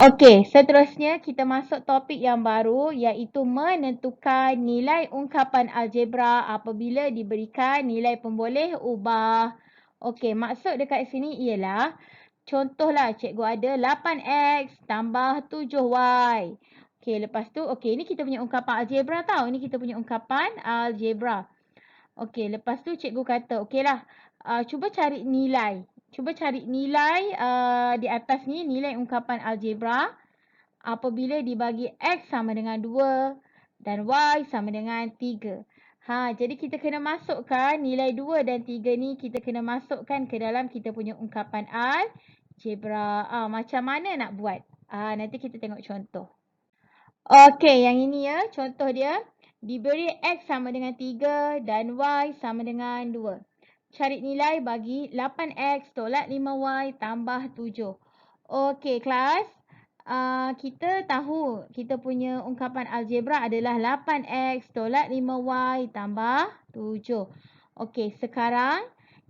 Okey, seterusnya kita masuk topik yang baru iaitu menentukan nilai ungkapan algebra apabila diberikan nilai pemboleh ubah. Okey, maksud dekat sini ialah contohlah cikgu ada 8x tambah 7y. Okey, lepas tu okey ni kita punya ungkapan algebra tau. Ini kita punya ungkapan algebra. Okey, lepas tu cikgu kata okeylah cuba cari nilai. Cuba cari nilai di atas ni nilai ungkapan algebra apabila dibagi X sama dengan 2 dan Y sama dengan 3. Jadi kita kena masukkan nilai 2 dan 3 ni kita kena masukkan ke dalam kita punya ungkapan algebra. Macam mana nak buat? Nanti kita tengok contoh. Okey, yang ini ya, contoh dia. Diberi X sama dengan 3 dan Y sama dengan 2. Cari nilai bagi 8X tolak 5Y tambah 7. Okey, kelas. Kita tahu kita punya ungkapan algebra adalah 8X tolak 5Y tambah 7. Okey, sekarang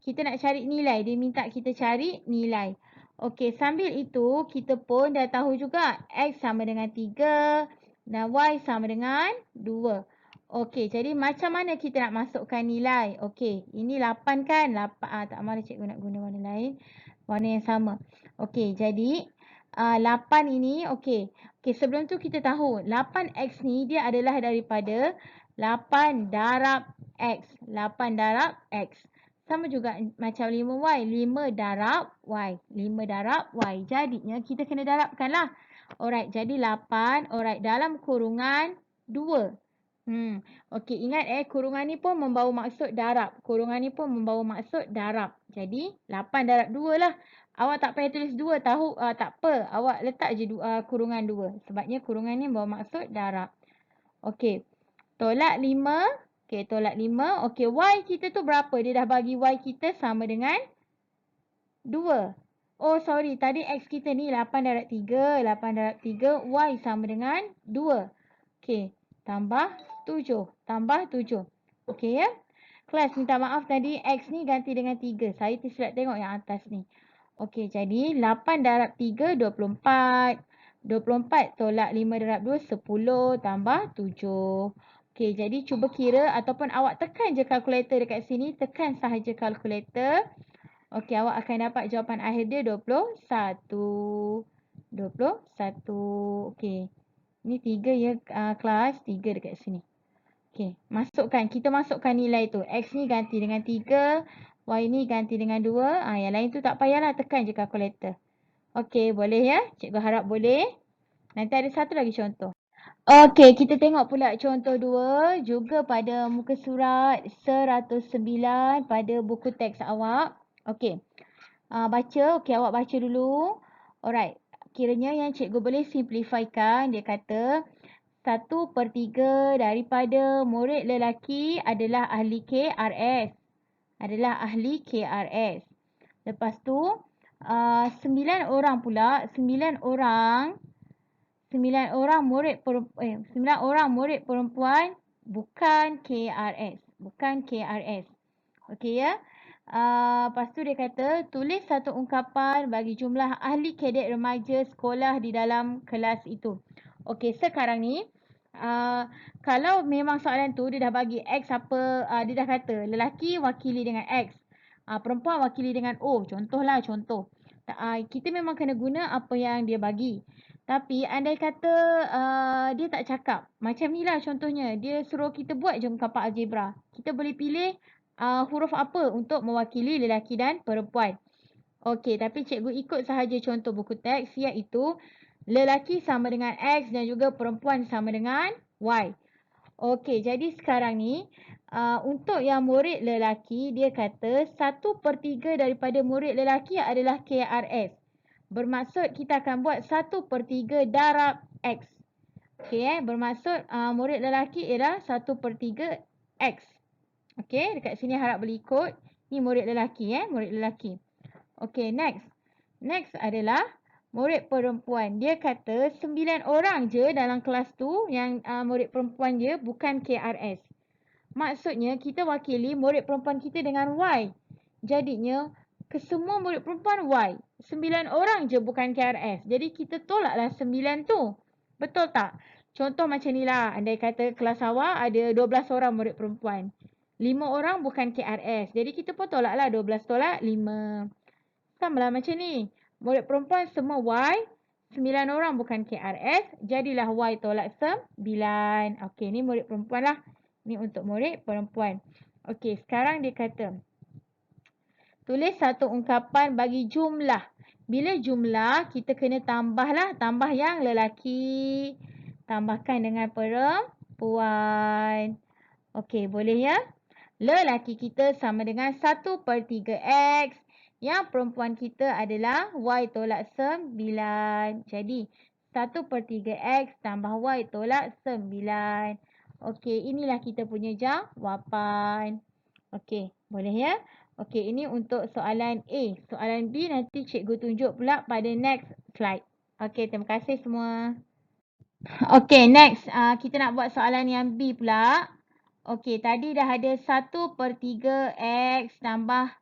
kita nak cari nilai. Dia minta kita cari nilai. Okey, sambil itu kita pun dah tahu juga X sama dengan 3 dan Y sama dengan 2. Okey, jadi macam mana kita nak masukkan nilai? Okey, ini 8 kan? 8, tak mahu cikgu nak guna warna lain. Warna yang sama. Okey, jadi 8 ini, okey. Okey, sebelum tu kita tahu 8X ni dia adalah daripada 8 darab X. 8 darab X. Sama juga macam 5Y. 5 darab Y. 5 darab Y. Jadinya kita kena darabkan lah. Alright, jadi 8. Alright, dalam kurungan 2. Okey, ingat kurungan ni pun membawa maksud darab. Kurungan ni pun membawa maksud darab. Jadi 8 darab 2 lah. Awak tak payah tulis 2 tahu, tak apa. Awak letak je kurungan 2. Sebabnya kurungan ni membawa maksud darab. Okey, tolak 5. Okey, tolak 5. Okey, Y kita tu berapa? Dia dah bagi Y kita sama dengan 2. Oh, sorry. Tadi X kita ni 8 darab 3. 8 darab 3. Y sama dengan 2. Okey, tambah 7. Tambah 7. Okey ya. Kelas, minta maaf tadi X ni ganti dengan 3. Saya tersilap tengok yang atas ni. Okey, jadi 8 darab 3, 24. 24 tolak 5 darab 2, 10 tambah 7. Okey, jadi cuba kira ataupun awak tekan je kalkulator dekat sini. Tekan sahaja kalkulator. Okey, awak akan dapat jawapan akhir dia 21. 21. Okey. Ni 3 ya kelas. 3 dekat sini. Okey, masukkan. Kita masukkan nilai tu. X ni ganti dengan 3. Y ni ganti dengan 2. Yang lain tu tak payahlah. Tekan je kalkulator. Okey, boleh ya? Cikgu harap boleh. Nanti ada satu lagi contoh. Okey, kita tengok pula contoh 2. Juga pada muka surat 109 pada buku teks awak. Okey. Baca. Okey, awak baca dulu. Alright. Kiranya yang cikgu boleh simplifykan. Dia kata 1/3 daripada murid lelaki adalah ahli KRS. Adalah ahli KRS. Lepas tu 9 orang pula. 9 orang murid perempuan bukan KRS. Bukan KRS. Okey ya. Lepas tu dia kata, tulis satu ungkapan bagi jumlah ahli kadet remaja sekolah di dalam kelas itu. Okey, sekarang ni, kalau memang soalan tu dia dah bagi X apa, dia dah kata lelaki wakili dengan X. Perempuan wakili dengan O. Contohlah, contoh. Kita memang kena guna apa yang dia bagi. Tapi andai kata dia tak cakap. Macam ni lah contohnya. Dia suruh kita buat je ungkapan algebra. Kita boleh pilih huruf apa untuk mewakili lelaki dan perempuan. Okey, tapi cikgu ikut sahaja contoh buku teks iaitu lelaki sama dengan X dan juga perempuan sama dengan Y. Okey, jadi sekarang ni untuk yang murid lelaki dia kata 1/3 daripada murid lelaki adalah KRS. Bermaksud kita akan buat 1/3 darab X. Okey bermaksud murid lelaki ialah 1/3 X. Okey, dekat sini harap boleh ikut. Ni murid lelaki murid lelaki. Okey, next. Next adalah murid perempuan. Dia kata 9 orang je dalam kelas tu yang murid perempuan dia bukan KRS. Maksudnya kita wakili murid perempuan kita dengan Y. Jadinya kesemua murid perempuan Y. 9 orang je bukan KRS. Jadi kita tolaklah 9 tu. Betul tak? Contoh macam ni lah. Andai kata kelas awak ada 12 orang murid perempuan. 5 orang bukan KRS. Jadi kita pun tolaklah 12 tolak 5. Sama lah macam ni. Murid perempuan semua Y. 9 orang bukan KRS. Jadilah Y tolak 9. Okey, ni murid perempuan lah. Ni untuk murid perempuan. Okey, sekarang dia kata. Tulis satu ungkapan bagi jumlah. Bila jumlah, kita kena tambahlah. Tambah yang lelaki. Tambahkan dengan perempuan. Okey, boleh ya? Lelaki kita sama dengan 1/3 X. Yang perempuan kita adalah Y tolak 9. Jadi, 1/3 X tambah Y tolak 9. Okey, inilah kita punya jawapan. Okey, boleh ya? Okey, ini untuk soalan A. Soalan B nanti cikgu tunjuk pula pada next slide. Okey, terima kasih semua. Okey, next. Kita nak buat soalan yang B pula. Okey, tadi dah ada 1/3 X tambah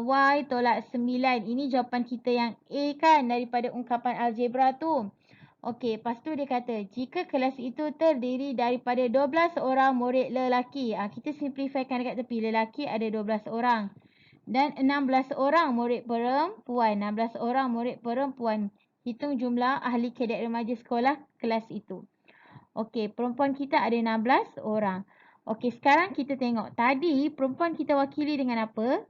Y tolak 9. Ini jawapan kita yang A kan daripada ungkapan algebra tu. Okey, lepas tu dia kata, jika kelas itu terdiri daripada 12 orang murid lelaki. Kita simplifykan dekat tepi. Lelaki ada 12 orang. Dan 16 orang murid perempuan. 16 orang murid perempuan. Hitung jumlah ahli kadet remaja sekolah kelas itu. Okey, perempuan kita ada 16 orang. Okey, sekarang kita tengok. Tadi perempuan kita wakili dengan apa?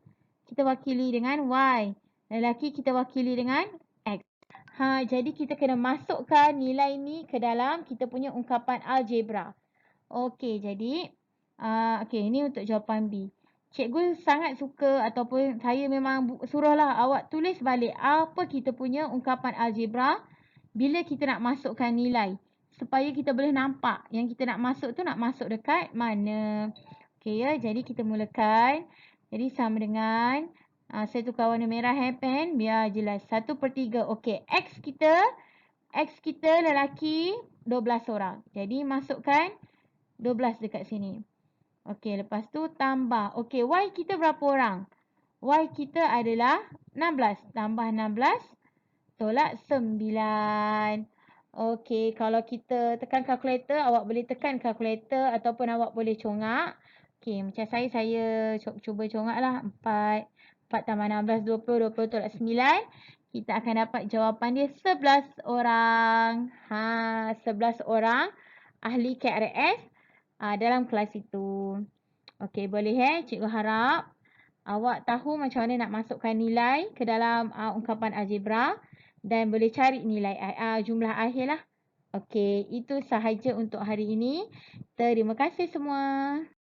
Kita wakili dengan Y. Lelaki kita wakili dengan X. Jadi kita kena masukkan nilai ni ke dalam kita punya ungkapan algebra. Okey, jadi okey, ini untuk jawapan B. Cikgu sangat suka ataupun saya memang suruhlah awak tulis balik apa kita punya ungkapan algebra bila kita nak masukkan nilai. Supaya kita boleh nampak yang kita nak masuk tu nak masuk dekat mana. Okey ya, jadi kita mulakan. Jadi sama dengan saya tukar warna merah pen biar jelas. 1/3. Okey, X kita lelaki 12 orang. Jadi masukkan 12 dekat sini. Okey, lepas tu tambah. Okey, Y kita berapa orang? Y kita adalah 16. Tambah 16 tolak 9. Okey, kalau kita tekan kalkulator, awak boleh tekan kalkulator ataupun awak boleh congak. Okey, macam saya cuba congaklah. 4 tambah 16, 20. 20 tolak 9. Kita akan dapat jawapan dia 11 orang. 11 orang ahli KRS dalam kelas itu. Okey, boleh cikgu harap awak tahu macam mana nak masukkan nilai ke dalam ungkapan algebra dan boleh cari nilai jumlah akhir lah. Okey, itu sahaja untuk hari ini. Terima kasih semua.